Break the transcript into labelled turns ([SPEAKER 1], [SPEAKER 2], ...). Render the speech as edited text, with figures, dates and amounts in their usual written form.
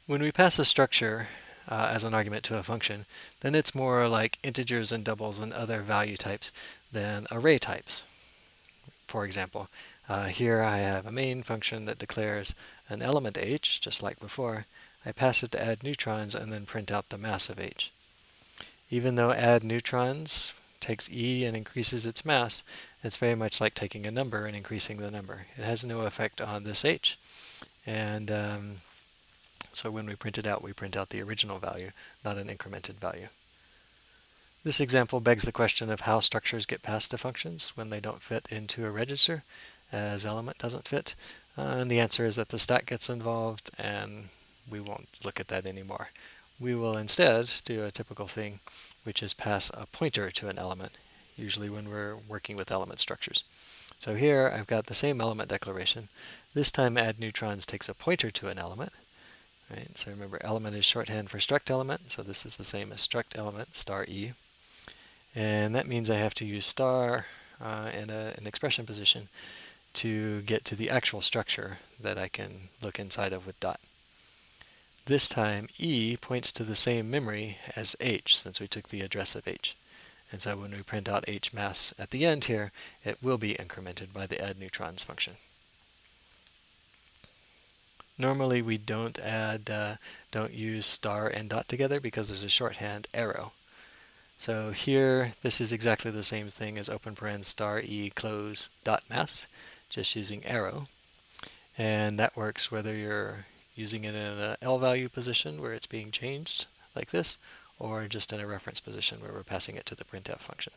[SPEAKER 1] When we pass a structure as an argument to a function, then it's more like integers and doubles and other value types than array types. For example, here I have a main function that declares an element h, just like before. I pass it to add neutrons and then print out the mass of h. Even though add neutrons takes e and increases its mass, it's very much like taking a number and increasing the number. It has no effect on this h. And so when we print it out, we print out the original value, not an incremented value. This example begs the question of how structures get passed to functions when they don't fit into a register, as element doesn't fit. And the answer is that the stack gets involved, and we won't look at that anymore. We will instead do a typical thing, which is pass a pointer to an element, usually when we're working with element structures. So here I've got the same element declaration. This time add neutrons takes a pointer to an element. Right? So remember, element is shorthand for struct element, so this is the same as struct element star e. And that means I have to use star and an expression position to get to the actual structure that I can look inside of with dot. This time, E points to the same memory as H, since we took the address of H. And so when we print out H mass at the end here, it will be incremented by the add neutrons function. Normally we don't use star and dot together because there's a shorthand arrow. So here, this is exactly the same thing as open paren star e close dot mass, just using arrow. And that works whether you're using it in an L value position where it's being changed like this, or just in a reference position where we're passing it to the printf function.